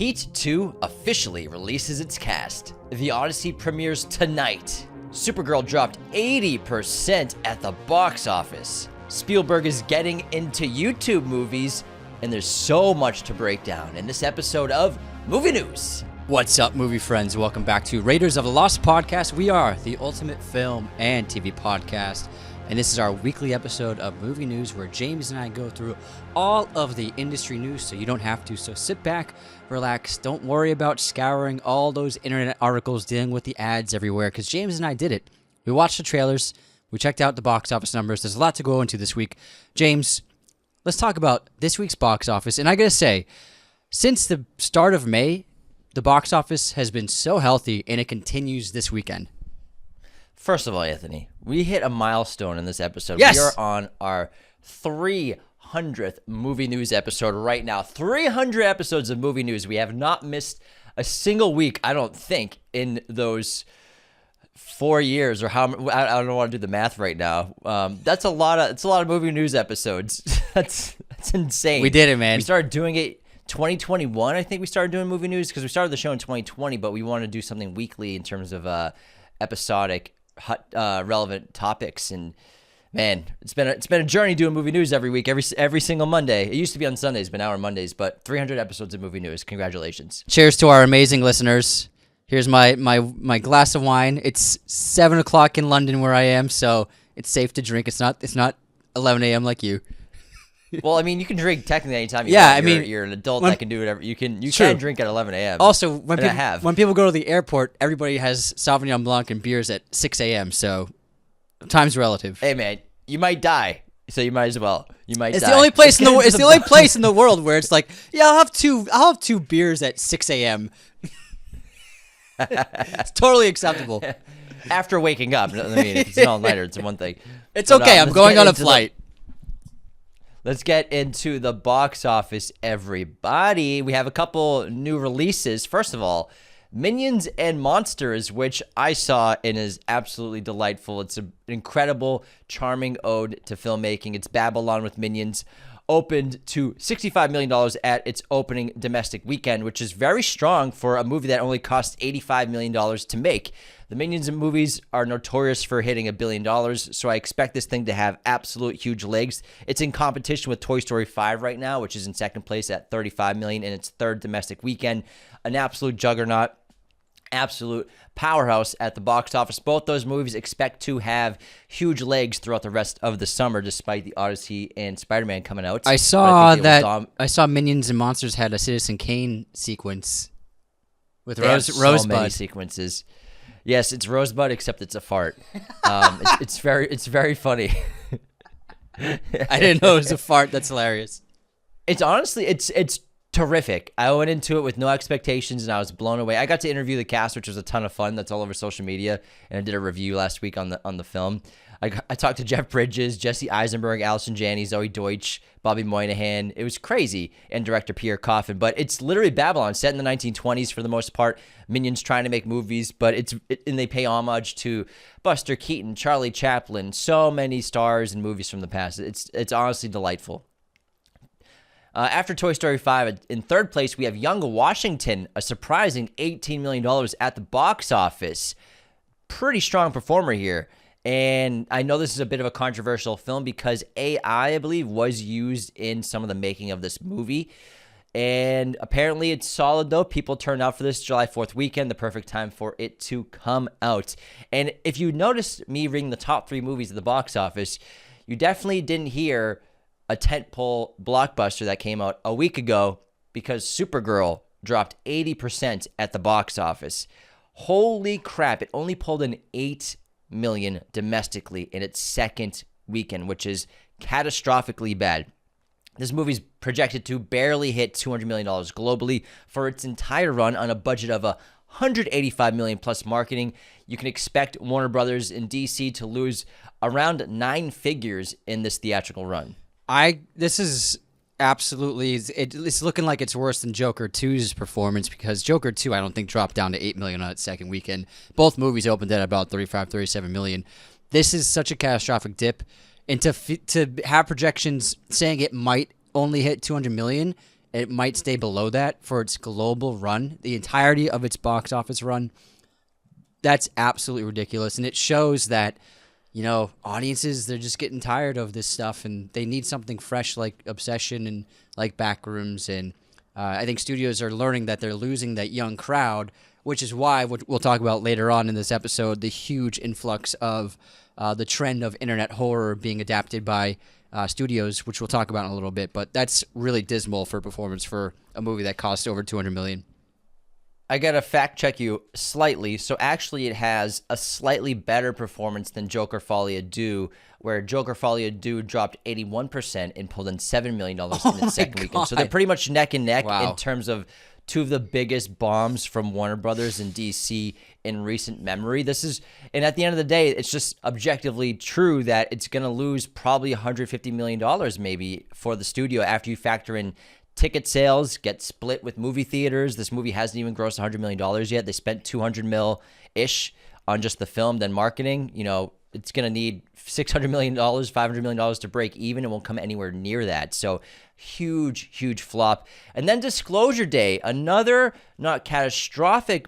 Heat 2 officially releases its cast. The Odyssey premieres tonight. Supergirl dropped 80% at the box office. Spielberg is getting into YouTube movies, and there's so much to break down in this episode of Movie News. What's up, movie friends? Welcome back to Raiders of the Lost podcast. We are the ultimate film and TV podcast, and this is our weekly episode of Movie News where James and I go through all of the industry news so you don't have to. So sit back, relax, don't worry about scouring all those internet articles dealing with the ads everywhere, because James and I did it. We watched the trailers, we checked out the box office numbers. There's a lot to go into this week. James, let's talk about this week's box office. And I gotta say, since the start of May, the box office has been so healthy, and it continues this weekend. First of all, Anthony, we hit a milestone in this episode. Yes. We are on our 300th Movie News episode right now. 300 episodes of Movie News. We have not missed a single week, I don't think, in those 4 years, or how I don't want to do the math right now. That's a lot of Movie News episodes. That's insane. We did it, man. We started doing it 2021, I think we started doing Movie News, because we started the show in 2020, but we wanted to do something weekly in terms of episodic, relevant topics. And man, it's been a journey doing Movie News every week, every single Monday. It used to be on Sundays, but now we're Mondays. But 300 episodes of Movie News. Congratulations! Cheers to our amazing listeners. Here's my glass of wine. It's 7 o'clock in London where I am, so it's safe to drink. It's not 11 a.m. like you. Well, I mean, you can drink technically anytime you want. I mean, you're an adult that can do whatever. You can drink at 11 a.m. Also, when people go to the airport, everybody has Sauvignon Blanc and beers at 6 a.m., so time's relative. Hey, man, you might die, so you might as well. It's the only place in the world where it's like, yeah, I'll have two beers at 6 a.m. It's totally acceptable. After waking up. I mean, if it's an all-nighter, it's one thing. It's okay. I'm going on a flight. Let's get into the box office, everybody. We have a couple new releases. First of all, Minions and Monsters, which I saw and is absolutely delightful. It's an incredible, charming ode to filmmaking. It's Babylon with Minions. Opened to $65 million at its opening domestic weekend, which is very strong for a movie that only cost $85 million to make. The Minions movies are notorious for hitting $1 billion, so I expect this thing to have absolute huge legs. It's in competition with Toy Story 5 right now, which is in second place at $35 million in its third domestic weekend. An absolute juggernaut, absolute powerhouse at the box office. Both those movies expect to have huge legs throughout the rest of the summer, despite the Odyssey and Spider-Man coming out. I saw Minions and Monsters had a Citizen Kane sequence with Rosebud. Many sequences. Yes, it's Rosebud, except it's a fart. It's very funny. I didn't know it was a fart. That's hilarious. It's honestly, it's terrific. I went into it with no expectations, and I was blown away. I got to interview the cast, which was a ton of fun. That's all over social media, and I did a review last week on the film. I talked to Jeff Bridges, Jesse Eisenberg, Allison Janney, Zoe Deutsch, Bobby Moynihan. It was crazy, and director Pierre Coffin. But it's literally Babylon, set in the 1920s for the most part. Minions trying to make movies, but and they pay homage to Buster Keaton, Charlie Chaplin, so many stars and movies from the past. It's honestly delightful. After Toy Story 5, in third place, we have Young Washington, a surprising $18 million at the box office. Pretty strong performer here. And I know this is a bit of a controversial film because AI, I believe, was used in some of the making of this movie. And apparently it's solid, though. People turned out for this July 4th weekend, the perfect time for it to come out. And if you noticed me reading the top 3 movies at the box office, you definitely didn't hear a tentpole blockbuster that came out a week ago, because Supergirl dropped 80% at the box office. Holy crap, it only pulled in $8 million domestically in its second weekend, which is catastrophically bad. This movie's projected to barely hit $200 million globally for its entire run on a budget of $185 million plus marketing. You can expect Warner Brothers in DC to lose around 9 figures in this theatrical run. This is absolutely, it's looking like it's worse than Joker 2's performance, because Joker 2, I don't think, dropped down to $8 million on its second weekend. Both movies opened at about $35-37 million. This is such a catastrophic dip, and to have projections saying it might only hit $200 million It might stay below that for its global run, the entirety of its box office run. That's absolutely ridiculous. And it shows that, audiences, they're just getting tired of this stuff and they need something fresh like Obsession and like Backrooms. And I think studios are learning that they're losing that young crowd, which is why we'll talk about later on in this episode, the huge influx of the trend of internet horror being adapted by studios, which we'll talk about in a little bit. But that's really dismal for performance for a movie that cost over $200 million. I got to fact check you slightly. So actually it has a slightly better performance than Joker Folie à Deux, where Joker Folie à Deux dropped 81% and pulled in $7 million in its second weekend. So they're pretty much neck and neck in terms of two of the biggest bombs from Warner Brothers and DC in recent memory. And at the end of the day, it's just objectively true that it's going to lose probably $150 million maybe for the studio after you factor in ticket sales, get split with movie theaters. This movie hasn't even grossed $100 million yet. They spent $200 mil-ish on just the film, then marketing. It's going to need $600 million, $500 million to break even. It won't come anywhere near that. So huge, huge flop. And then Disclosure Day, another not catastrophic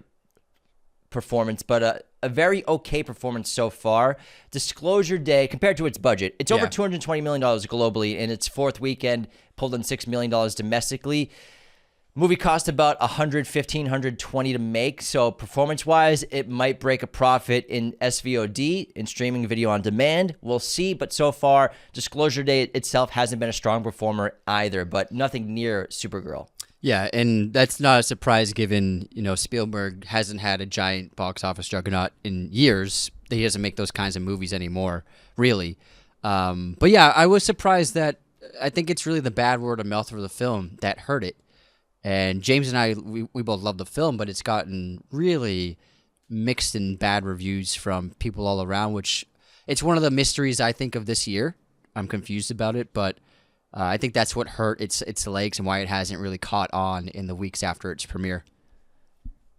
performance, but a very okay performance so far. Disclosure Day, compared to its budget, it's over $220 million globally. In its fourth weekend, pulled in $6 million domestically. Movie cost about $120 to make. So performance-wise, it might break a profit in SVOD, in streaming video on demand. We'll see. But so far, Disclosure Day itself hasn't been a strong performer either, but nothing near Supergirl. Yeah, and that's not a surprise given, Spielberg hasn't had a giant box office juggernaut in years. He doesn't make those kinds of movies anymore, really. But yeah, I was surprised that I think it's really the bad word of mouth for the film that hurt it. And James and I, we both love the film, but it's gotten really mixed and bad reviews from people all around, which it's one of the mysteries, I think, of this year. I'm confused about it, but I think that's what hurt its legs and why it hasn't really caught on in the weeks after its premiere.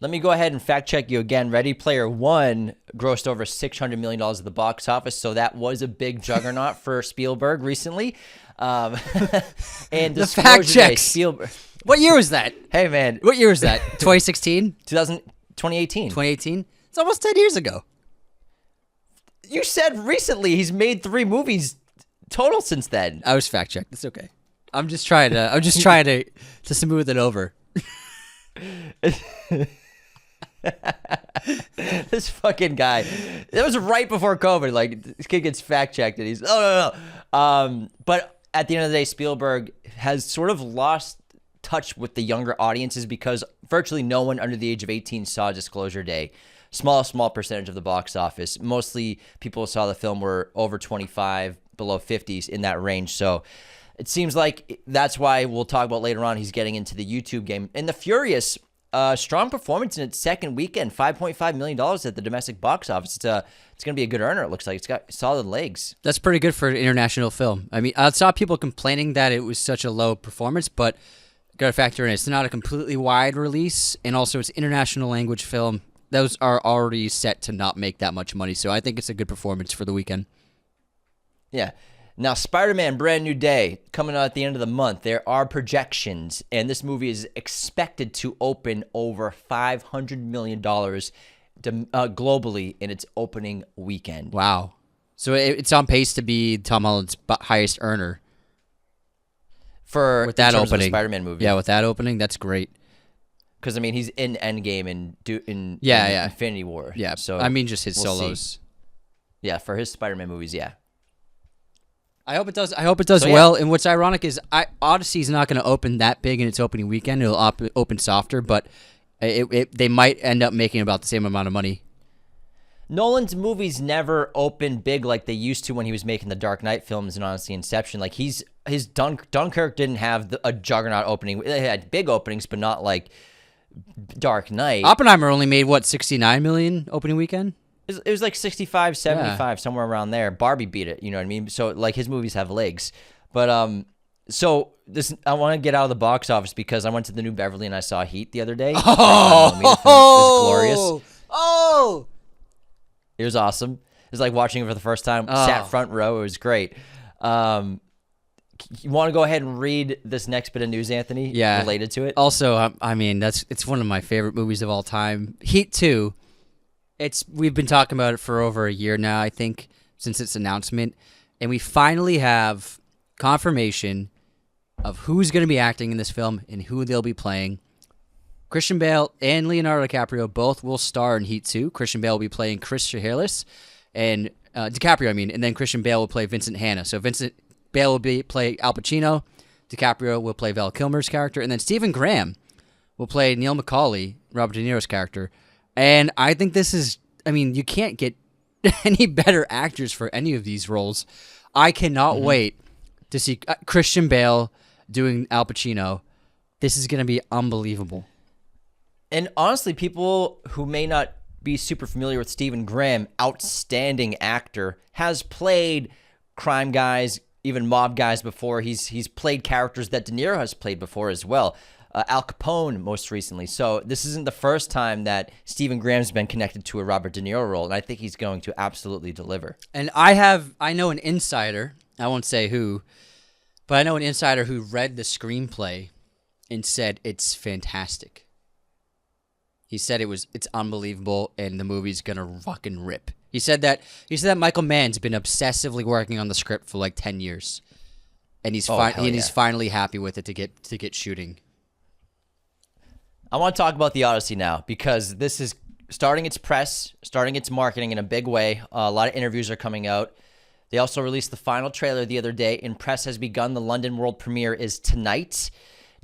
Let me go ahead and fact check you again. Ready Player One grossed over $600 million at the box office, so that was a big juggernaut for Spielberg recently. And the fact checks. Spielberg. What year was that? Hey, man. What year was that? 2016? 2018. 2018? It's almost 10 years ago. You said recently he's made 3 movies total since then. I was fact checked. It's okay. I'm just trying to smooth it over. This fucking guy. That was right before COVID. Like, this kid gets fact checked and he's no. But at the end of the day, Spielberg has sort of lost touch with the younger audiences because virtually no one under the age of 18 saw Disclosure Day. Small percentage of the box office. Mostly people who saw the film were over 25, below 50s, in that range. So it seems like that's why we'll talk about later on he's getting into the YouTube game. And The Furious, strong performance in its second weekend, $5.5 million at the domestic box office. It's going to be a good earner, it looks like. It's got solid legs. That's pretty good for an international film. I mean, I saw people complaining that it was such a low performance, but got to factor in it's not a completely wide release, and also it's international language film. Those are already set to not make that much money, so I think it's a good performance for the weekend. Yeah. Now, Spider-Man Brand New Day, coming out at the end of the month. There are projections, and this movie is expected to open over $500 million globally in its opening weekend. Wow. So it's on pace to be Tom Holland's highest earner. With that opening, Spider-Man movie. Yeah, with that opening, that's great. Because, I mean, he's in Endgame and in Infinity War. Yeah, so I mean just his solos. See. Yeah, for his Spider-Man movies, yeah. I hope it does well. And what's ironic is Odyssey's not going to open that big in its opening weekend. It'll open softer, but they might end up making about the same amount of money. Nolan's movies never open big like they used to when he was making the Dark Knight films and honestly Inception. Like his Dunkirk didn't have a juggernaut opening. It had big openings, but not like Dark Knight. Oppenheimer only made $69 million opening weekend. It was like 65, 75, somewhere around there. Barbie beat it, you know what I mean? So like his movies have legs. But I want to get out of the box office because I went to the New Beverly and I saw Heat the other day. Oh, it was glorious. Oh, it was awesome. It was like watching it for the first time. Sat front row. It was great. Keanu You want to go ahead and read this next bit of news, Anthony? Yeah. Related to it. Also, I mean, it's one of my favorite movies of all time. Heat 2. We've been talking about it for over a year now, I think, since its announcement, and we finally have confirmation of who's going to be acting in this film and who they'll be playing. Christian Bale and Leonardo DiCaprio both will star in Heat 2. Christian Bale will be playing Chris Shiherlis, and DiCaprio, and then Christian Bale will play Vincent Hanna. So Vincent Bale will play Al Pacino, DiCaprio will play Val Kilmer's character, and then Stephen Graham will play Neil McCauley, Robert De Niro's character. And I think this is, you can't get any better actors for any of these roles. I cannot wait to see Christian Bale doing Al Pacino. This is going to be unbelievable. And honestly, people who may not be super familiar with Stephen Graham, outstanding actor, has played crime guys, even mob guys before. He's played characters that De Niro has played before as well. Al Capone most recently. So this isn't the first time that Stephen Graham's been connected to a Robert De Niro role, and I think he's going to absolutely deliver. And I know an insider, I won't say who, but I know an insider who read the screenplay and said it's fantastic. He said it's unbelievable and the movie's gonna fucking rip. He said that Michael Mann's been obsessively working on the script for like 10 years. And he's finally happy with it to get shooting. I want to talk about the Odyssey now because this is starting its press, starting its marketing in a big way. A lot of interviews are coming out. They also released the final trailer the other day, and press has begun. The London world premiere is tonight.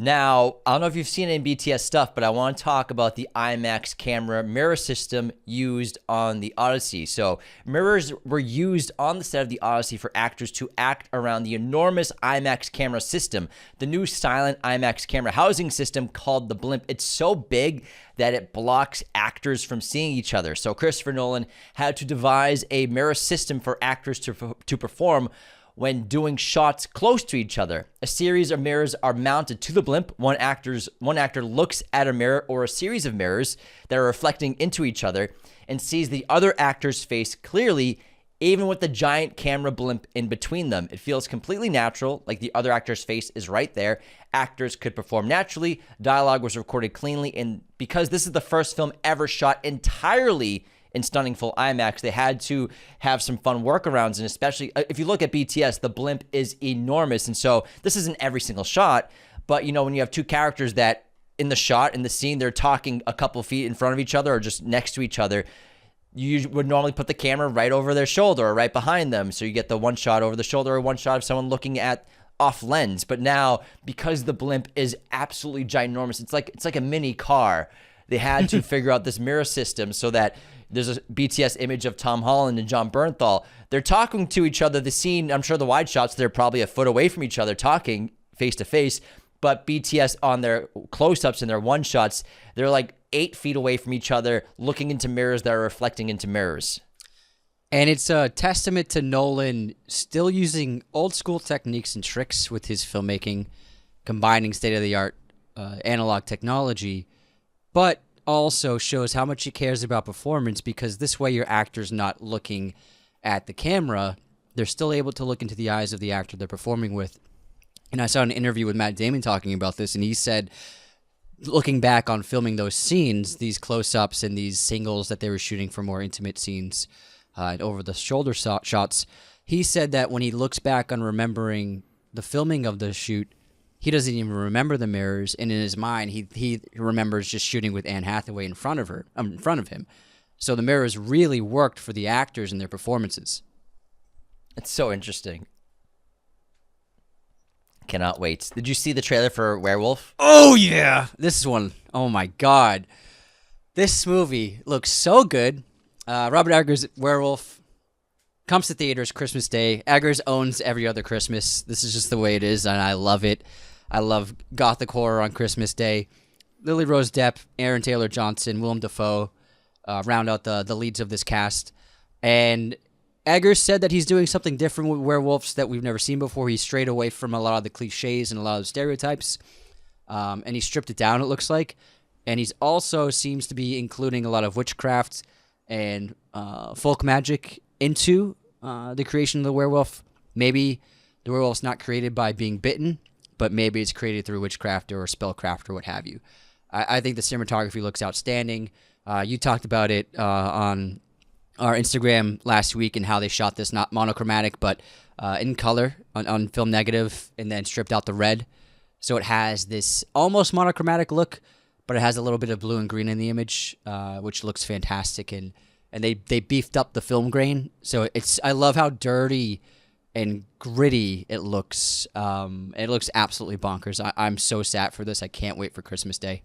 Now, I don't know if you've seen any BTS stuff, but I want to talk about the IMAX camera mirror system used on the Odyssey. So mirrors were used on the set of the Odyssey for actors to act around the enormous IMAX camera system, the new silent IMAX camera housing system called the Blimp. It's so big that it blocks actors from seeing each other. So Christopher Nolan had to devise a mirror system for actors to perform when doing shots close to each other. A series of mirrors are mounted to the Blimp. One actor looks at a mirror or a series of mirrors that are reflecting into each other and sees the other actor's face clearly, even with the giant camera blimp in between them. It feels completely natural, like the other actor's face is right there. Actors could perform naturally. Dialogue was recorded cleanly, and because this is the first film ever shot entirely in stunning full IMAX, they had to have some fun workarounds, and especially if you look at BTS, the blimp is enormous, and so this isn't every single shot, but when you have two characters that in the scene, they're talking a couple feet in front of each other or just next to each other, you would normally put the camera right over their shoulder or right behind them, so you get the one shot over the shoulder or one shot of someone looking at off lens. But now, because the blimp is absolutely ginormous, it's like a mini car, they had to figure out this mirror system so that there's a BTS image of Tom Holland and John Bernthal. They're talking to each other. The scene, I'm sure the wide shots, they're probably a foot away from each other talking face to face. But BTS on their close-ups and their one shots, they're like 8 feet away from each other, looking into mirrors that are reflecting into mirrors. And it's a testament to Nolan still using old school techniques and tricks with his filmmaking, combining state-of-the-art analog technology, but also shows how much he cares about performance, because this way your actor's not looking at the camera. They're still able to look into the eyes of the actor they're performing with. And I saw an interview with Matt Damon talking about this, and he said, looking back on filming those scenes, these close-ups and these singles that they were shooting for more intimate scenes and over the shoulder shots, he said that when he looks back on remembering the filming of the shoot, he doesn't even remember the mirrors, and in his mind, he remembers just shooting with Anne Hathaway in front of him. So the mirrors really worked for the actors and their performances. It's so interesting. Cannot wait. Did you see the trailer for Werwulf? Oh yeah, this is one. Oh my god, this movie looks so good. Robert Eggers' Werewolf comes to theaters Christmas Day. Eggers owns every other Christmas. This is just the way it is, and I love it. I love gothic horror on Christmas Day. Lily Rose Depp, Aaron Taylor Johnson, Willem Dafoe round out the leads of this cast. And Eggers said that he's doing something different with werewolves that we've never seen before. He's strayed away from a lot of the cliches and a lot of the stereotypes, and he stripped it down, it looks like. And he's also seems to be including a lot of witchcraft and folk magic into the creation of the werewolf. Maybe the werewolf's not created by being bitten, but maybe it's created through witchcraft or spellcraft or what have you. I think the cinematography looks outstanding. You talked about it on our Instagram last week and how they shot this not monochromatic, but in color on film negative and then stripped out the red. So it has this almost monochromatic look, but it has a little bit of blue and green in the image, which looks fantastic. And they beefed up the film grain. So I love how dirty and gritty it looks. It looks absolutely bonkers. I'm so sad for this. I can't wait for Christmas Day.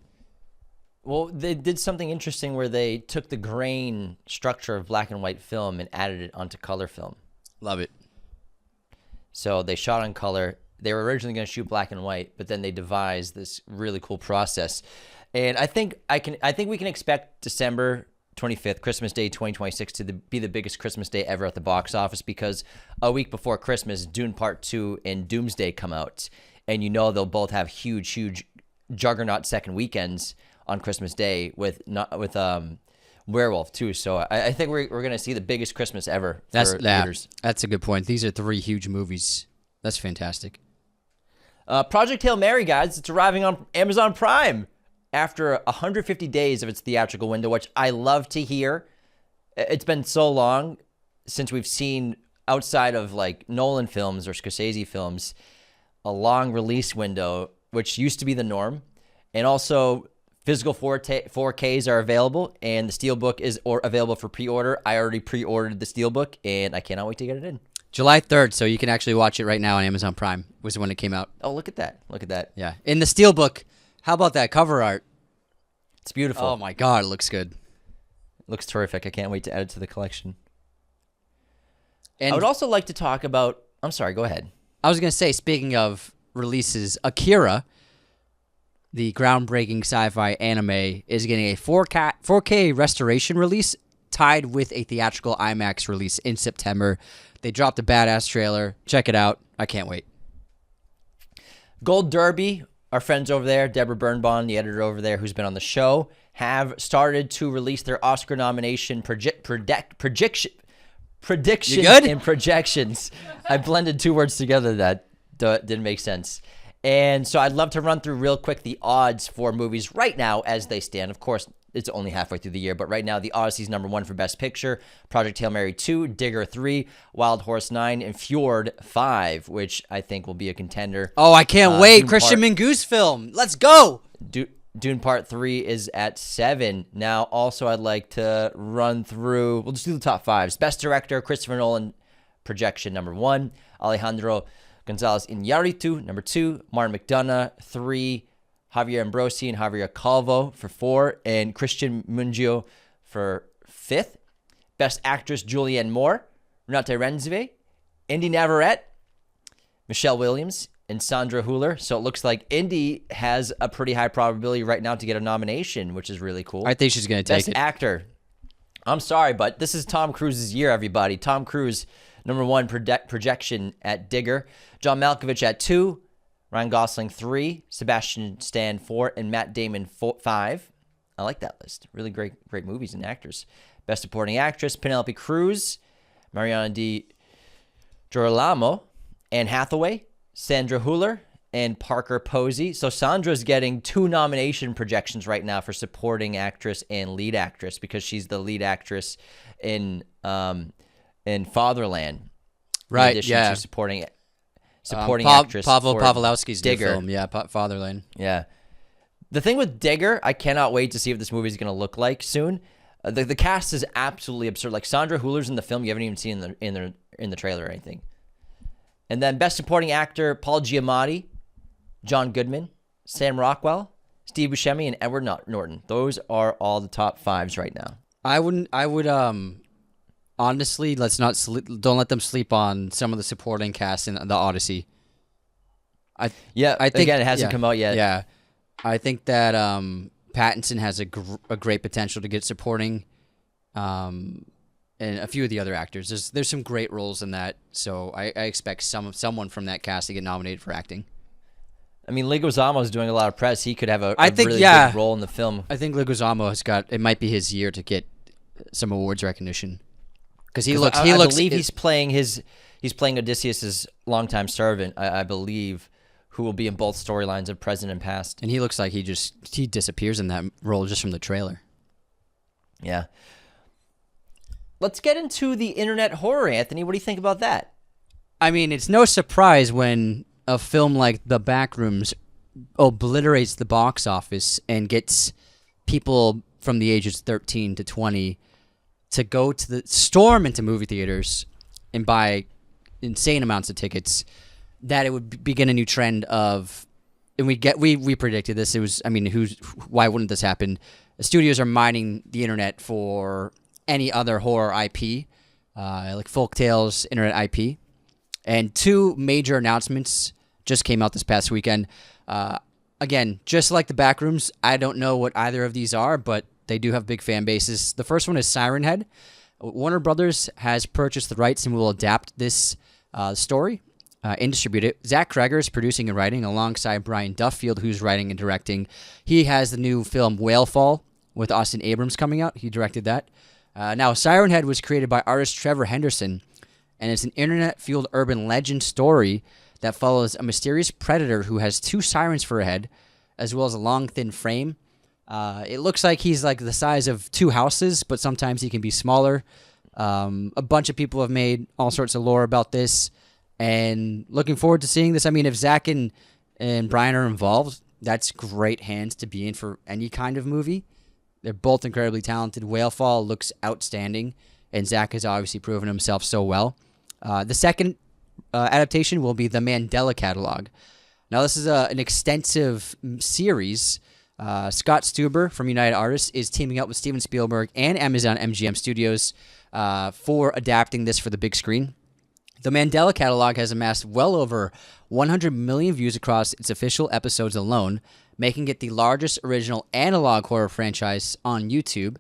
Well, they did something interesting where they took the grain structure of black and white film and added it onto color film. Love it. So they shot on color. They were originally going to shoot black and white, but then they devised this really cool process. And I think we can expect December 25th, Christmas Day 2026, to be the biggest Christmas day ever at the box office, because a week before Christmas, Dune Part 2 and Doomsday come out. And they'll both have huge juggernaut second weekends on Christmas Day with Werewolf too. So I think we're going to see the biggest Christmas ever for theaters. That's a good point. These are 3 huge movies. That's fantastic. Project Hail Mary, guys, it's arriving on Amazon Prime after 150 days of its theatrical window, which I love to hear. It's been so long since we've seen, outside of like Nolan films or Scorsese films, a long release window, which used to be the norm. And also, physical 4Ks are available, and the Steelbook is available for pre-order. I already pre-ordered the Steelbook, and I cannot wait to get it in. July 3rd, so you can actually watch it right now on Amazon Prime, was when it came out. Oh, look at that. Look at that. Yeah. In the Steelbook, how about that cover art? It's beautiful. Oh, my God, it looks good. It looks terrific. I can't wait to add it to the collection. And I would also like to talk about... I'm sorry, go ahead. I was going to say, speaking of releases, Akira, the groundbreaking sci-fi anime, is getting a 4K restoration release tied with a theatrical IMAX release in September. They dropped a badass trailer. Check it out. I can't wait. Gold Derby, our friends over there, Deborah Birnbaum, the editor over there who's been on the show, have started to release their Oscar nomination predictions and projections. I blended 2 words together that didn't make sense. And so I'd love to run through real quick the odds for movies right now as they stand. Of course, it's only halfway through the year, but right now the Odyssey's #1 for Best Picture, Project Hail Mary 2, Digger 3, Wild Horse 9, and Fjord 5, which I think will be a contender. Oh, I can't wait. Christian Mingu's film. Let's go. Dune Part 3 is at 7. Now, also I'd like to run through, we'll just do the top 5s. Best Director, Christopher Nolan, projection #1, Alejandro Gonzalez Iñárritu, #2, Martin McDonagh, 3, Javier Ambrosi and Javier Calvo for 4, and Christian Mungiu for 5th. Best Actress, Julianne Moore, Renate Renzve, Indy Navarrete, Michelle Williams, and Sandra Hüller. So it looks like Indy has a pretty high probability right now to get a nomination, which is really cool. I think she's going to take it. Best Actor. I'm sorry, but this is Tom Cruise's year, everybody. Tom Cruise, #1 projection at Digger. John Malkovich at 2. Ryan Gosling 3. Sebastian Stan 4. And Matt Damon 5. I like that list. Really great movies and actors. Best Supporting Actress, Penelope Cruz, Mariana Di Girolamo, Anne Hathaway, Sandra Hüller, and Parker Posey. So Sandra's getting 2 nomination projections right now for Supporting Actress and Lead Actress because she's the lead actress in Fatherland. Right, in addition yeah. to supporting actress. Pavel for Pawlowski's Digger. new film. Yeah, Fatherland. Yeah. The thing with Digger, I cannot wait to see what this movie is going to look like soon. The cast is absolutely absurd. Like Sandra Hüller's in the film, you haven't even seen in the trailer or anything. And then Best Supporting Actor, Paul Giamatti, John Goodman, Sam Rockwell, Steve Buscemi, and Edward Norton. Those are all the top 5s right now. I would honestly, don't let them sleep on some of the supporting cast in the Odyssey. I think again, it hasn't come out yet. Yeah, I think that Pattinson has a great potential to get supporting, and a few of the other actors. There's some great roles in that, so I expect someone from that cast to get nominated for acting. I mean, Leguizamo is doing a lot of press. He could have a really big role in the film. I think Leguizamo it might be his year to get some awards recognition because he looks. I believe he's playing his He's playing Odysseus's longtime servant, I believe, who will be in both storylines of present and past. And he looks like he disappears in that role just from the trailer. Yeah. Let's get into the internet horror, Anthony. What do you think about that? I mean, it's no surprise when a film like The Backrooms obliterates the box office and gets people from the ages 13 to 20 to go to the storm into movie theaters and buy insane amounts of tickets, that it would begin a new trend of, and we predicted this. It was, I mean, why wouldn't this happen? The studios are mining the internet for any other horror IP, like folktales, internet IP. And two major announcements just came out this past weekend. Again, just like The Backrooms, I don't know what either of these are, but they do have big fan bases. The first one is Sirenhead. Warner Brothers has purchased the rights and will adapt this story and distribute it. Zach Kreger is producing and writing alongside Brian Duffield, who's writing and directing. He has the new film Whalefall with Austin Abrams coming out. He directed that. Now, Sirenhead was created by artist Trevor Henderson, and it's an internet-fueled urban legend story that follows a mysterious predator who has two sirens for a head, as well as a long, thin frame. It looks like he's like the size of two houses, but sometimes he can be smaller. A bunch of people have made all sorts of lore about this, and looking forward to seeing this. I mean, if Zach and Brian are involved, that's great hands to be in for any kind of movie. They're both incredibly talented. Whalefall looks outstanding, and Zach has obviously proven himself so well. The second adaptation will be the Mandela Catalogue. Now, this is an extensive series. Scott Stuber from United Artists is teaming up with Steven Spielberg and Amazon MGM Studios for adapting this for the big screen. The Mandela Catalogue has amassed well over 100 million views across its official episodes alone, making it the largest original analog horror franchise on YouTube.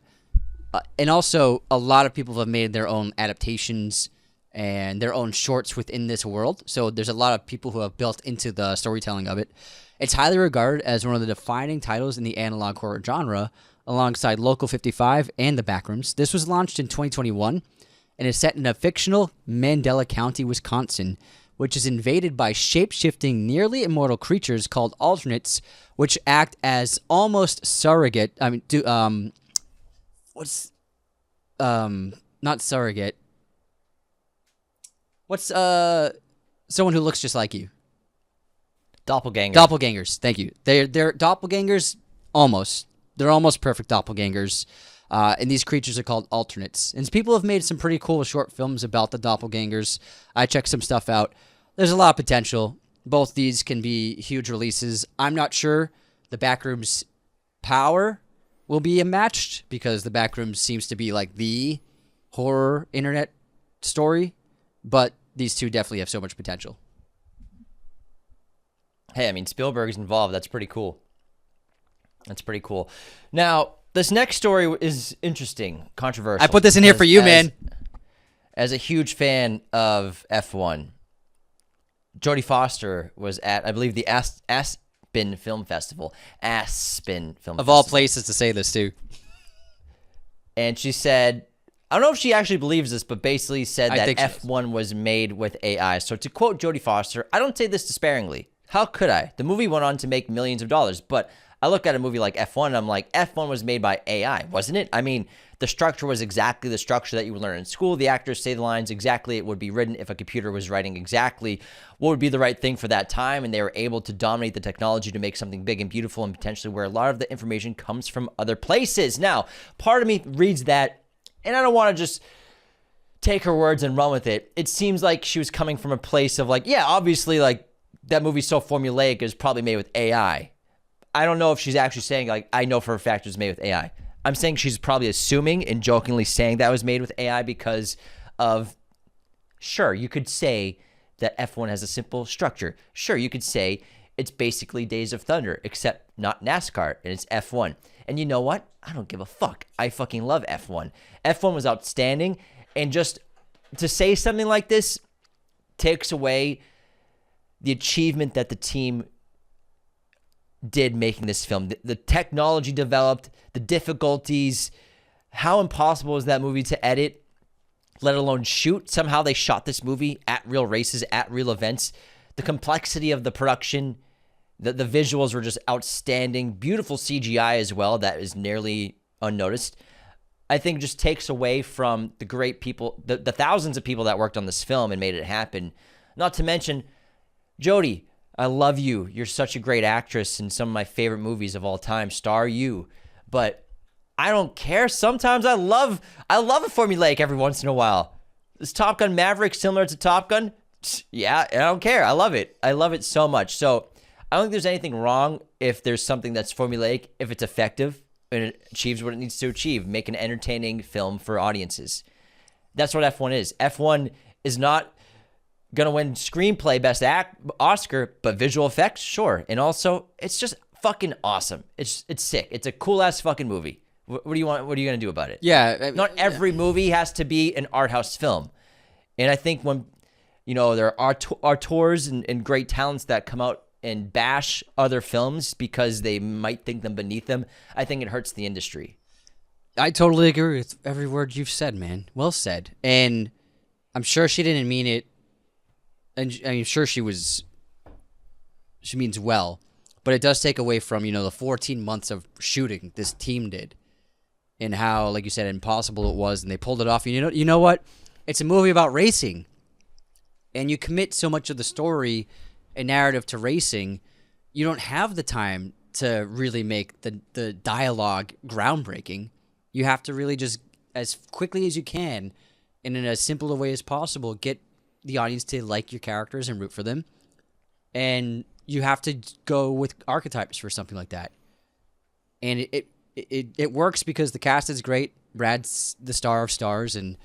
And also, a lot of people have made their own adaptations and their own shorts within this world. So there's a lot of people who have built into the storytelling of it. It's highly regarded as one of the defining titles in the analog horror genre, alongside Local 55 and The Backrooms. This was launched in 2021 and is set in a fictional Mandela County, Wisconsin, which is invaded by shape-shifting, nearly immortal creatures called alternates, which act as almost surrogate. I mean, not surrogate. What's someone who looks just like you? Doppelganger. Doppelgangers. Thank you. They're doppelgangers. Almost. They're almost perfect doppelgangers. And these creatures are called alternates. And people have made some pretty cool short films about the doppelgangers. I checked some stuff out. There's a lot of potential. Both these can be huge releases. I'm not sure The Backrooms' power will be matched, because The Backrooms seems to be like the horror internet story. But these two definitely have so much potential. Hey, I mean, Spielberg's involved. That's pretty cool. That's pretty cool. Now, this next story is interesting, controversial. I put this in here for you, man. As a huge fan of F1, Jodie Foster was at, I believe, the Aspen Film Festival. Of all places to say this, too. And she said, I don't know if she actually believes this, but basically said that F1 was made with AI. So to quote Jodie Foster, I don't say this despairingly. How could I? The movie went on to make millions of dollars, but I look at a movie like F1 and I'm like, F1 was made by AI, wasn't it? I mean, the structure was exactly the structure that you would learn in school. The actors say the lines exactly. It would be written if a computer was writing exactly what would be the right thing for that time, and they were able to dominate the technology to make something big and beautiful, and potentially where a lot of the information comes from other places. Now, part of me reads that, and I don't want to just take her words and run with it. It seems like she was coming from a place of like, yeah, obviously, like, that movie's so formulaic, it's probably made with AI. I don't know if she's actually saying, like, I know for a fact it was made with AI. I'm saying she's probably assuming and jokingly saying that was made with AI because of, sure, you could say that F1 has a simple structure. Sure, you could say it's basically Days of Thunder, except not NASCAR, and it's F1. And you know what? I don't give a fuck. I fucking love F1. F1 was outstanding, and just to say something like this takes away the achievement that the team did making this film. The technology developed, the difficulties, how impossible is that movie to edit? let alone shoot. Somehow they shot this movie at real races, at real events. The complexity of the production, the visuals were just outstanding. Beautiful CGI as well that is nearly unnoticed. I think just takes away from the great people, the thousands of people that worked on this film and made it happen. Not to mention, Jodie, I love you. You're such a great actress in some of my favorite movies of all time. Star you. But I don't care. Sometimes I love a formulaic every once in a while. Is Top Gun Maverick similar to Top Gun? Yeah, I don't care. I love it. I love it so much. So I don't think there's anything wrong if there's something that's formulaic, if it's effective and it achieves what it needs to achieve, make an entertaining film for audiences. That's what F1 is. F1 is not going to win screenplay best Oscar, but visual effects, sure. And also, it's just fucking awesome. It's sick. It's a cool-ass fucking movie. What do you want? What are you going to do about it? Yeah. Not every movie has to be an art house film. And I think when, there are auteurs and great talents that come out and bash other films because they might think them beneath them, I think it hurts the industry. I totally agree with every word you've said, man. Well said. And I'm sure she didn't mean it. And I'm sure she means well. But it does take away from, the 14 months of shooting this team did. And how, like you said, impossible it was. And they pulled it off. And you know what? It's a movie about racing. And you commit so much of the story and narrative to racing, you don't have the time to really make the dialogue groundbreaking. You have to really just, as quickly as you can, and in as simple a way as possible, get the audience to like your characters and root for them. And you have to go with archetypes for something like that. And it works because the cast is great. Brad's the star of stars, and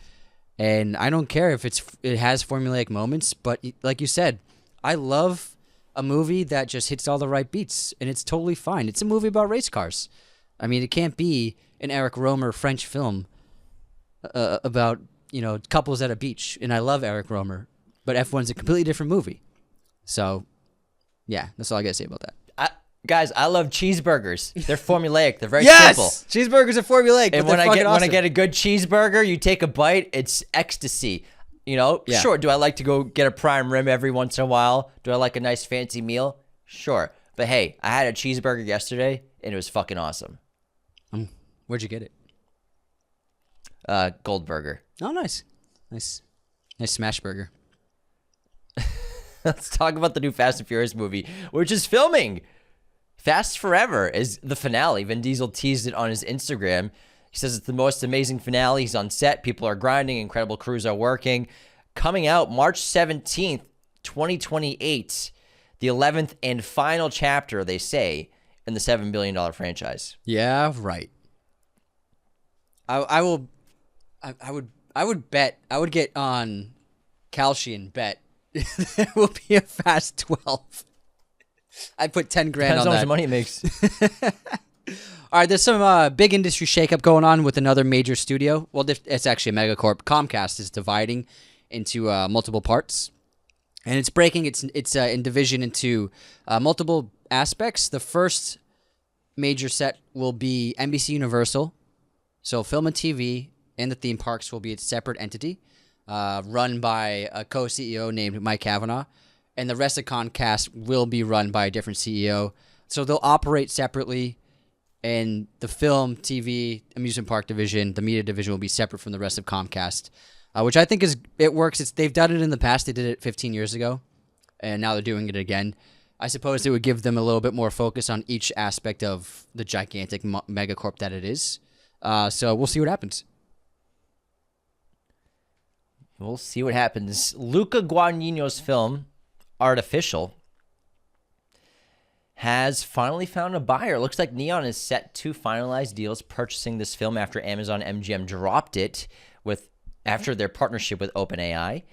I don't care if it has formulaic moments, but like you said, I love a movie that just hits all the right beats, and it's totally fine. It's a movie about race cars. I mean, it can't be an Eric Romer French film about, couples at a beach, and I love Eric Romer, but F1's a completely different movie. So, yeah, that's all I got to say about that. Guys, I love cheeseburgers. They're formulaic. They're very yes! simple. Cheeseburgers are formulaic, and but when I get a good cheeseburger, you take a bite, it's ecstasy. Yeah. Sure. Do I like to go get a prime rib every once in a while? Do I like a nice fancy meal? Sure. But hey, I had a cheeseburger yesterday, and it was fucking awesome. Where'd you get it? Goldburger. Oh, nice smash burger. Let's talk about the new Fast and Furious movie, which is filming. Fast Forever is the finale. Vin Diesel teased it on his Instagram. He says it's the most amazing finale. He's on set. People are grinding. Incredible crews are working. Coming out March 17th, 2028. The 11th and final chapter, they say, in the $7 billion franchise. Yeah, right. I would bet. I would get on Kalshi and bet there will be a Fast 12. I'd put 10 grand Depends on how that. much money it makes. All right, there's some big industry shakeup going on with another major studio. Well, it's actually a megacorp. Comcast is dividing into multiple parts, and it's breaking its in division into multiple aspects. The first major set will be NBC Universal, so film and TV and the theme parks will be its separate entity, run by a co-CEO named Mike Cavanaugh, and the rest of Comcast will be run by a different CEO. So they'll operate separately. And the film, TV, amusement park division, the media division will be separate from the rest of Comcast, which I think it works. They've done it in the past. They did it 15 years ago, and now they're doing it again. I suppose it would give them a little bit more focus on each aspect of the gigantic megacorp that it is. So we'll see what happens. We'll see what happens. Luca Guadagnino's film, Artificial, has finally found a buyer. Looks like Neon is set to finalize deals purchasing this film after Amazon MGM dropped it after their partnership with OpenAI.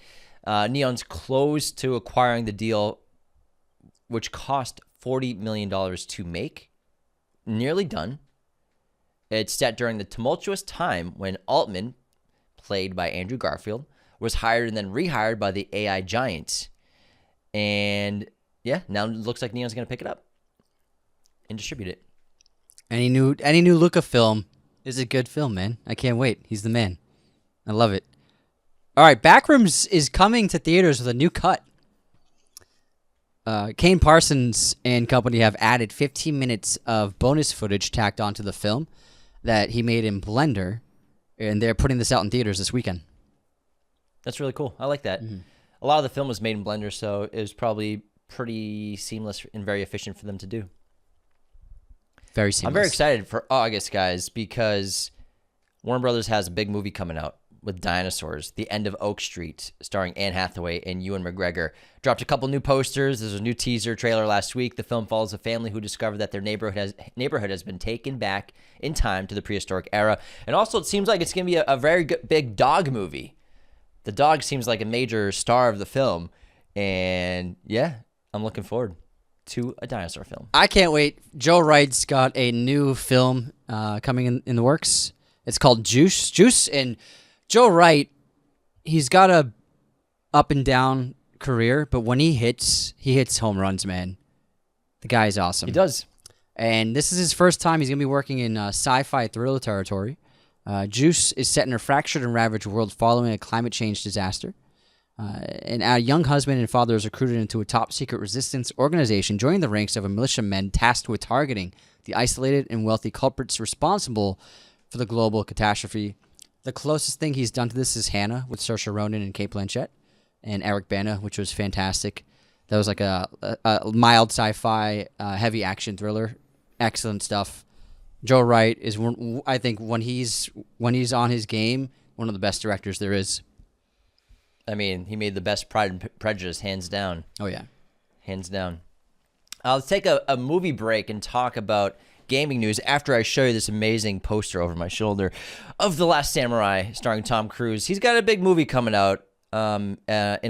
Neon's close to acquiring the deal, which cost $40 million to make. Nearly done. It's set during the tumultuous time when Altman, played by Andrew Garfield, was hired and then rehired by the AI giant. And yeah, now it looks like Neon's going to pick it up and distribute it. Any new Luca film is a good film, man. I can't wait. He's the man. I love it. All right, Backrooms is coming to theaters with a new cut. Kane Parsons and company have added 15 minutes of bonus footage tacked onto the film that he made in Blender, and they're putting this out in theaters this weekend. That's really cool. I like that. Mm-hmm. A lot of the film was made in Blender, so it was probably pretty seamless and very efficient for them to do. Very seamless. I'm very excited for August, guys, because Warner Brothers has a big movie coming out with dinosaurs, The End of Oak Street, starring Anne Hathaway and Ewan McGregor. Dropped a couple new posters. There's a new teaser trailer last week. The film follows a family who discovered that their neighborhood has been taken back in time to the prehistoric era. And also, it seems like it's going to be a very big dog movie. The dog seems like a major star of the film. And yeah, I'm looking forward to a dinosaur film. I can't wait. Joe Wright's got a new film coming in the works. It's called Juice, and Joe Wright, he's got a up and down career, but when he hits home runs, man. The guy is awesome. He does. And this is his first time. He's going to be working in sci-fi thriller territory. Juice is set in a fractured and ravaged world following a climate change disaster. And a young husband and father is recruited into a top-secret resistance organization, joining the ranks of a militiamen tasked with targeting the isolated and wealthy culprits responsible for the global catastrophe. The closest thing he's done to this is Hannah with Saoirse Ronan and Cate Blanchett, and Eric Bana, which was fantastic. That was like a mild sci-fi, heavy action thriller. Excellent stuff. Joe Wright is, I think, when he's on his game, one of the best directors there is. I mean, he made the best Pride and Prejudice, hands down. Oh, yeah. Hands down. Let's take a movie break and talk about gaming news after I show you this amazing poster over my shoulder of The Last Samurai starring Tom Cruise. He's got a big movie coming out in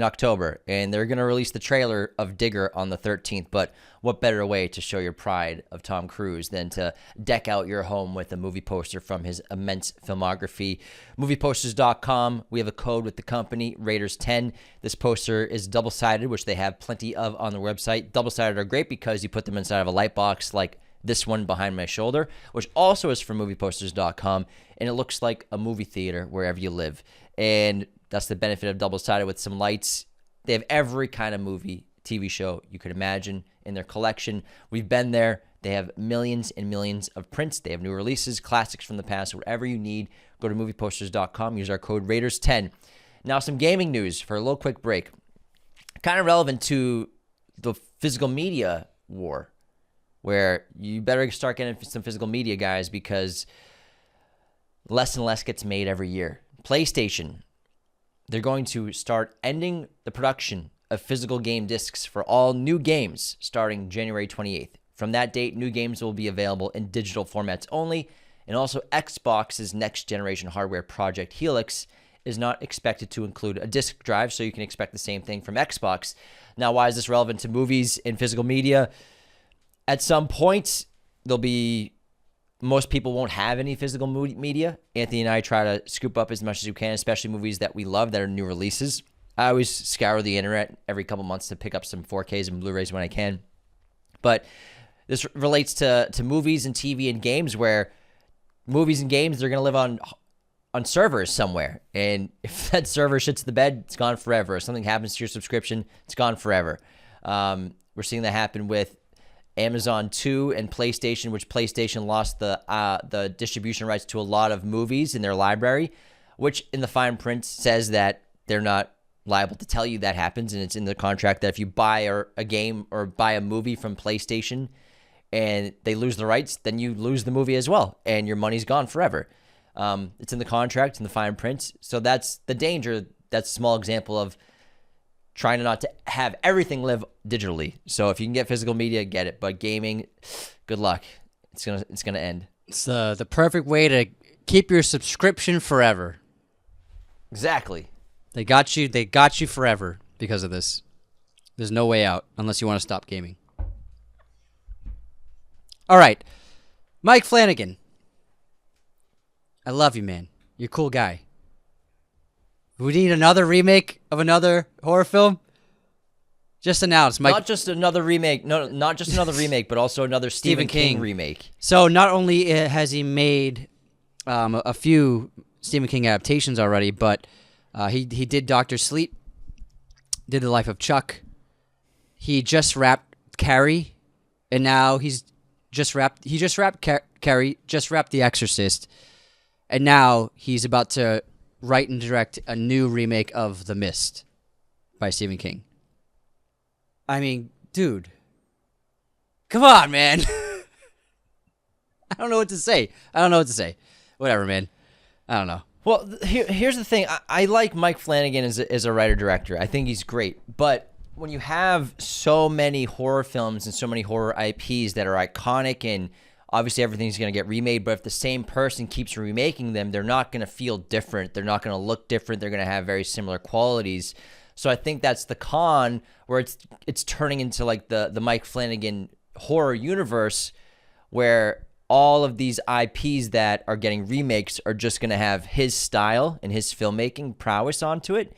October, and they're going to release the trailer of Digger on the 13th, but what better way to show your pride of Tom Cruise than to deck out your home with a movie poster from his immense filmography. Movieposters.com, we have a code with the company, Raiders10. This poster is double-sided, which they have plenty of on their website. Double-sided are great because you put them inside of a light box like this one behind my shoulder, which also is from movieposters.com, and it looks like a movie theater wherever you live. And that's the benefit of double-sided with some lights. They have every kind of movie, TV show you could imagine in their collection. We've been there. They have millions and millions of prints. They have new releases, classics from the past, whatever you need. Go to movieposters.com. Use our code Raiders10. Now, some gaming news for a little quick break. Kind of relevant to the physical media war, where you better start getting some physical media, guys, because less and less gets made every year. PlayStation, they're going to start ending the production of physical game discs for all new games starting January 28th. From that date, new games will be available in digital formats only, and also Xbox's next generation hardware Project Helix is not expected to include a disc drive, so you can expect the same thing from Xbox. Now, why is this relevant to movies and physical media? At some point, most people won't have any physical media. Anthony and I try to scoop up as much as we can, especially movies that we love that are new releases. I always scour the internet every couple months to pick up some 4Ks and Blu-rays when I can. But this relates to movies and TV and games, where movies and games, they're going to live on servers somewhere. And if that server shits the bed, it's gone forever. If something happens to your subscription, it's gone forever. We're seeing that happen with Amazon 2 and PlayStation, which PlayStation lost the distribution rights to a lot of movies in their library, which in the fine print says that they're not liable to tell you that happens, and it's in the contract that if you buy a game or buy a movie from PlayStation and they lose the rights, then you lose the movie as well, and your money's gone forever. It's in the contract, in the fine print, so that's the danger. That's a small example of trying not to have everything live digitally. So if you can get physical media, get it. But gaming, good luck. It's gonna end. It's the perfect way to keep your subscription forever. Exactly. They got you forever because of this. There's no way out unless you want to stop gaming. All right. Mike Flanagan. I love you, man. You're a cool guy. We need another remake of another horror film? Just announced. Mike. Not just another remake. No, not just another remake, but also another Stephen King remake. So not only has he made a few Stephen King adaptations already, but He did Doctor Sleep, did The Life of Chuck. He just wrapped Carrie, and now he just wrapped Carrie, just wrapped The Exorcist, and now he's about to write and direct a new remake of The Mist by Stephen King. I mean, dude, come on, man. I don't know what to say. Whatever, man. I don't know. Well, here's the thing. I like Mike Flanagan as a writer-director. I think he's great. But when you have so many horror films and so many horror IPs that are iconic, and obviously everything's going to get remade, but if the same person keeps remaking them, they're not going to feel different. They're not going to look different. They're going to have very similar qualities. So I think that's the con, where it's turning into like the Mike Flanagan horror universe, where all of these IPs that are getting remakes are just going to have his style and his filmmaking prowess onto it.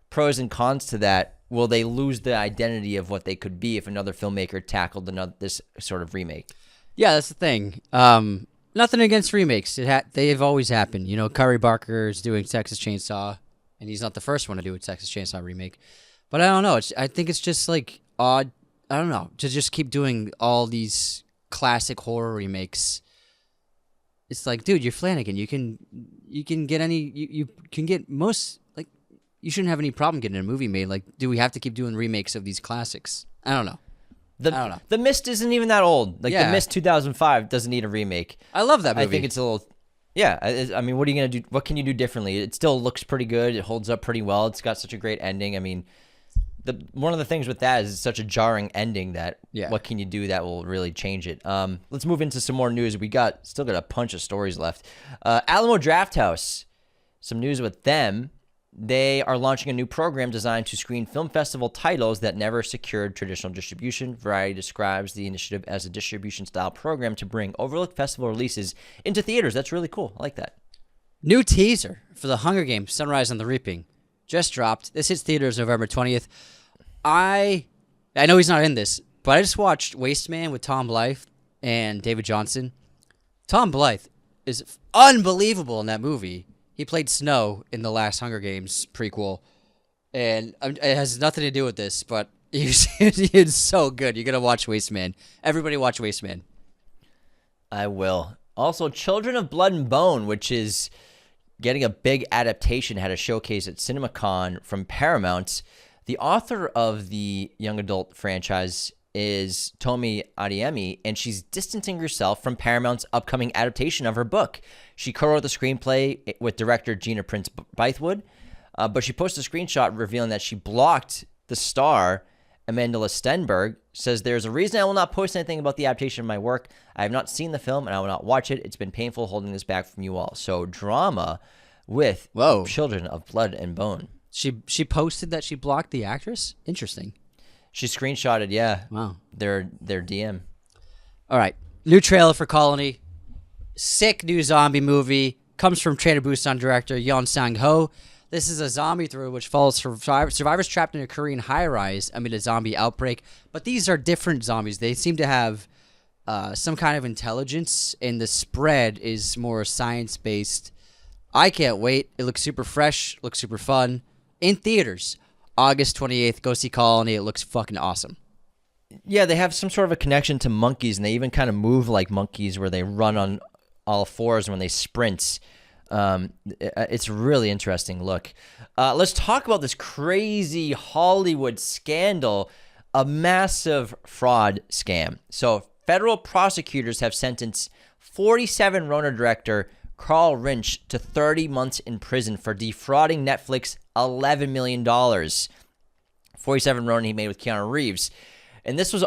Pros and cons to that. Will they lose the identity of what they could be if another filmmaker tackled this sort of remake? Yeah, that's the thing. Nothing against remakes. They've always happened. You know, Curry Barker is doing Texas Chainsaw, and he's not the first one to do a Texas Chainsaw remake. But I don't know. I think it's just like odd. I don't know. To just keep doing all these classic horror remakes. It's like, dude, you're Flanagan. You can get you can get most, like, you shouldn't have any problem getting a movie made. Like, do we have to keep doing remakes of these classics? I don't know. I don't know. The Mist isn't even that old. Like, The Mist 2005 doesn't need a remake. I love that movie. I think it's a little... Yeah, I mean, what are you going to do? What can you do differently? It still looks pretty good. It holds up pretty well. It's got such a great ending. I mean, one of the things with that is it's such a jarring ending that what can you do that will really change it? Let's move into some more news. We still got a bunch of stories left. Alamo Drafthouse, some news with them. They are launching a new program designed to screen film festival titles that never secured traditional distribution. Variety describes the initiative as a distribution-style program to bring overlooked festival releases into theaters. That's really cool. I like that. New teaser for The Hunger Games: Sunrise on the Reaping just dropped. This hits theaters November 20th. I know he's not in this, but I just watched Waste Man with Tom Blythe and David Johnson. Tom Blythe is unbelievable in that movie. He played Snow in the last Hunger Games prequel, and it has nothing to do with this, but he's so good. You're going to watch Waste Man. Everybody watch Waste Man. I will. Also, Children of Blood and Bone, which is getting a big adaptation, had a showcase at CinemaCon from Paramount. The author of the young adult franchise is Tomi Adeyemi, and she's distancing herself from Paramount's upcoming adaptation of her book. She co-wrote the screenplay with director Gina Prince Bythewood, but she posted a screenshot revealing that she blocked the star, Amanda Stenberg, says, "There's a reason I will not post anything about the adaptation of my work. I have not seen the film, and I will not watch it. It's been painful holding this back from you all." So drama with Children of Blood and Bone. She posted that she blocked the actress? Interesting. She screenshotted, Wow. their DM. All right. New trailer for Colony. Sick new zombie movie. Comes from Train to Busan director Yeon Sang-ho. This is a zombie thriller which follows survivors trapped in a Korean high-rise amid a zombie outbreak. But these are different zombies. They seem to have some kind of intelligence, and the spread is more science-based. I can't wait. It looks super fresh. Looks super fun. In theaters. August 28th, go see Colony. It looks fucking awesome. Yeah, they have some sort of a connection to monkeys, and they even kind of move like monkeys where they run on all fours when they sprint. It's really interesting look. Let's talk about this crazy Hollywood scandal, a massive fraud scam. So federal prosecutors have sentenced 47 Rona director Carl Rinch to 30 months in prison for defrauding Netflix $11 million. 47 Ronin he made with Keanu Reeves. And this was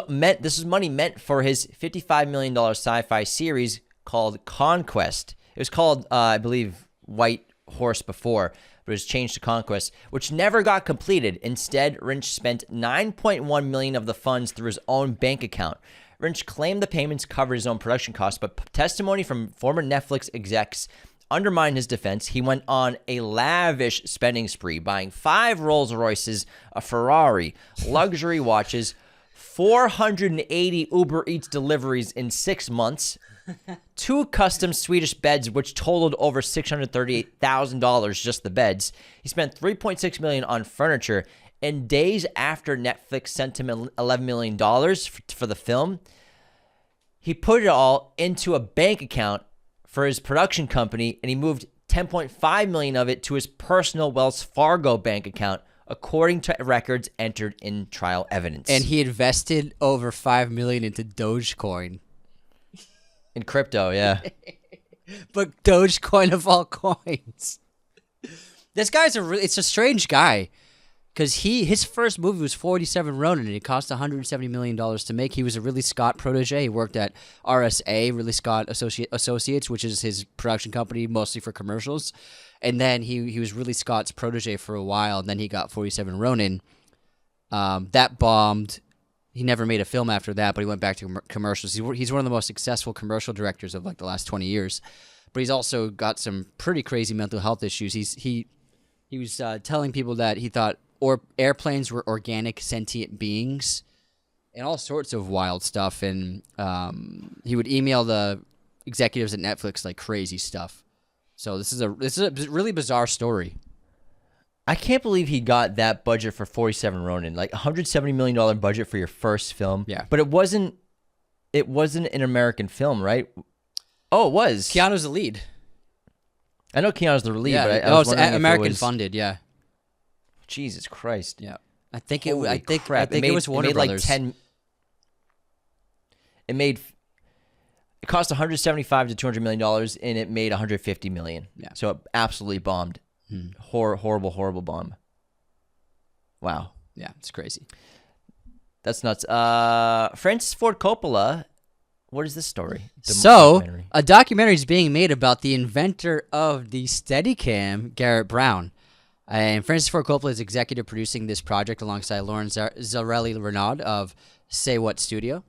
money meant for his $55 million sci-fi series called Conquest. It was called, I believe, White Horse before, but it was changed to Conquest, which never got completed. Instead, Rinch spent $9.1 million of the funds through his own bank account. Rinch claimed the payments covered his own production costs, but testimony from former Netflix execs undermined his defense. He went on a lavish spending spree, buying 5 Rolls Royces, a Ferrari, luxury watches, 480 Uber Eats deliveries in 6 months, 2 custom Swedish beds, which totaled over $638,000 just the beds. He spent $3.6 million on furniture. And days after Netflix sent him $11 million for the film, he put it all into a bank account for his production company, and he moved $10.5 million of it to his personal Wells Fargo bank account, according to records entered in trial evidence. And he invested over $5 million into Dogecoin. In crypto, yeah. But Dogecoin of all coins. This guy's it's a strange guy. Because his first movie was 47 Ronin, and it cost $170 million to make. He was a Ridley Scott protege. He worked at RSA, Ridley Scott Associates, which is his production company, mostly for commercials. And then he was Ridley Scott's protege for a while, and then he got 47 Ronin. That bombed. He never made a film after that, but he went back to commercials. He's one of the most successful commercial directors of like the last 20 years. But he's also got some pretty crazy mental health issues. He was telling people that he thought airplanes were organic sentient beings and all sorts of wild stuff. And he would email the executives at Netflix like crazy stuff. So this is a really bizarre story. I can't believe he got that budget for 47 Ronin, like $170 million budget for your first film. Yeah. But it wasn't an American film, right? Oh, it was. Keanu's the lead. I know Keanu's the lead, Yeah, but I was it's wondering American if it was... funded, yeah. Jesus Christ. Yeah. I think Holy crap. it was Warner Brothers. It cost $175 to $200 million, and it made $150 million. Yeah. So it absolutely bombed. Horrible bomb. Wow. Yeah, it's crazy. That's nuts. Francis Ford Coppola. What is this story? A documentary is being made about the inventor of the Steadicam, Garrett Brown. And Francis Ford Coppola is executive producing this project alongside Lauren Zarelli-Renaud of Say What Studio.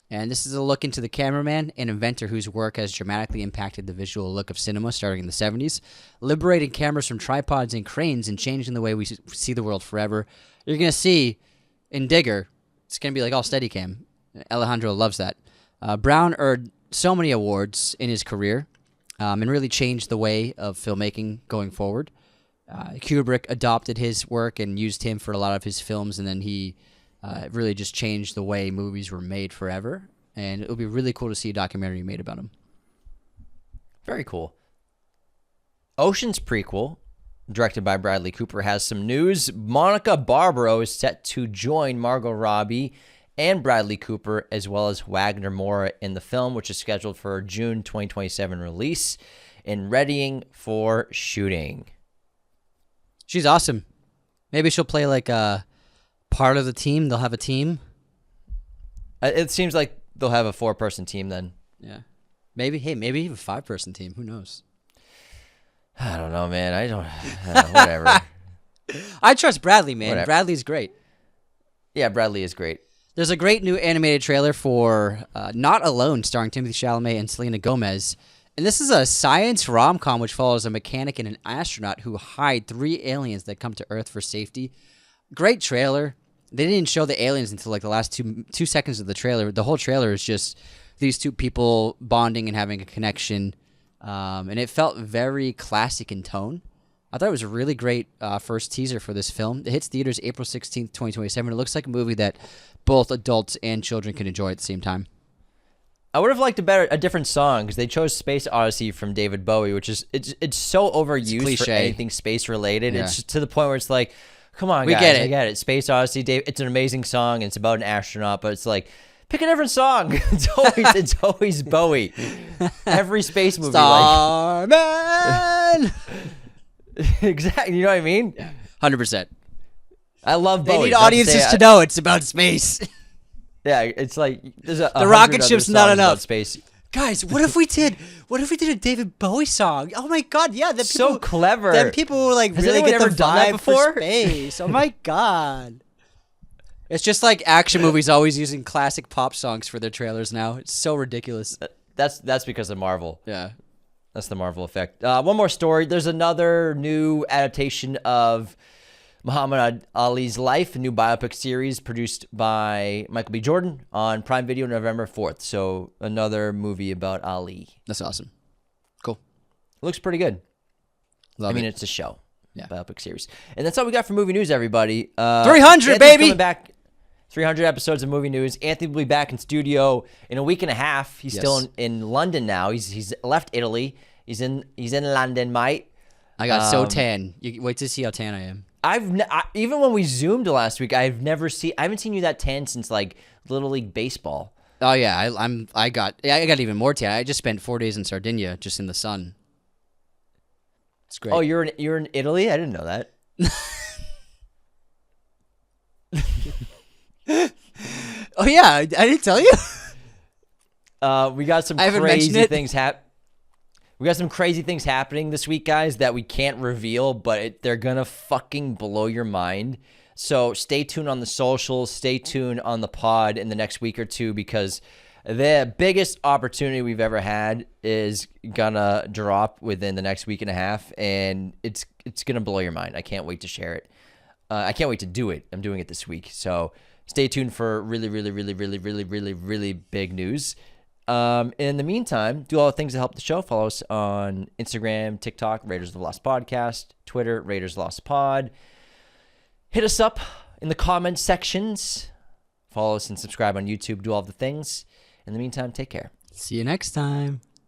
And this is a look into the cameraman and inventor whose work has dramatically impacted the visual look of cinema starting in the 70s, liberating cameras from tripods and cranes and changing the way we see the world forever. You're going to see in Digger, it's going to be like all Steadicam. Alejandro loves that. Brown earned so many awards in his career and really changed the way of filmmaking going forward. Kubrick adopted his work and used him for a lot of his films, and then he really just changed the way movies were made forever. And it would be really cool to see a documentary made about him. Very cool. Ocean's prequel, directed by Bradley Cooper, has some news. Monica Barbaro is set to join Margot Robbie and Bradley Cooper, as well as Wagner Moura in the film, which is scheduled for June 2027 release and readying for shooting. She's awesome. Maybe she'll play like a part of the team. They'll have a team. It seems like they'll have a 4-person team then. Yeah. Maybe even a 5-person team. Who knows? I don't know, man. I don't whatever. I trust Bradley, man. Whatever. Bradley's great. Yeah, Bradley is great. There's a great new animated trailer for Not Alone, starring Timothée Chalamet and Selena Gomez. And this is a science rom-com which follows a mechanic and an astronaut who hide 3 aliens that come to Earth for safety. Great trailer. They didn't show the aliens until like the last two seconds of the trailer. The whole trailer is just these 2 people bonding and having a connection. And it felt very classic in tone. I thought it was a really great first teaser for this film. It hits theaters April 16th, 2027. It looks like a movie that both adults and children can enjoy at the same time. I would have liked a different song because they chose Space Odyssey from David Bowie, which is it's so overused for anything space related. Yeah. It's just to the point where it's like, come on, guys, I get it. Space Odyssey, it's an amazing song, and it's about an astronaut, but it's like, pick a different song. It's always Bowie. Every space movie, Starman. Like, exactly. You know what I mean? 100%. I love Bowie. They need audiences to know it's about space. Yeah, it's like there's the rocket ship's not enough. Space. Guys, what if we did a David Bowie song? Oh my god, yeah, that people, so clever. Then people will like Has really get ever the done that vibe before? for space. Oh my god. It's just like action movies always using classic pop songs for their trailers now. It's so ridiculous. That's because of Marvel. Yeah. That's the Marvel effect. One more story. There's another new adaptation of Muhammad Ali's Life, a new biopic series produced by Michael B. Jordan on Prime Video November 4th. So another movie about Ali. That's awesome. Cool. Looks pretty good. Love it. It's a show. Yeah. Biopic series. And that's all we got for movie news, everybody. 300, Anthony's baby! Coming back. 300 episodes of movie news. Anthony will be back in studio in a week and a half. He's still in London now. He's left Italy. He's in London, mate. I got so tan. You wait to see how tan I am. Even when we zoomed last week, I haven't seen you that tan since like Little League baseball. Oh yeah, I got even more tan. I just spent 4 days in Sardinia, just in the sun. It's great. Oh, you're in Italy? I didn't know that. Oh yeah, I didn't tell you. We got some crazy things We got some crazy things happening this week, guys, that we can't reveal, but they're gonna fucking blow your mind. So stay tuned on the socials, stay tuned on the pod in the next week or two, because the biggest opportunity we've ever had is gonna drop within the next week and a half, and it's gonna blow your mind. I can't wait to share it. I can't wait to do it. I'm doing it this week, so stay tuned for really, really, really, really, really, really, really big news. In the meantime, do all the things that help the show. Follow us on Instagram, TikTok, Raiders of the Lost Podcast, Twitter, Raiders Lost Pod. Hit us up in the comments sections. Follow us and subscribe on YouTube. Do all the things. In the meantime, take care. See you next time.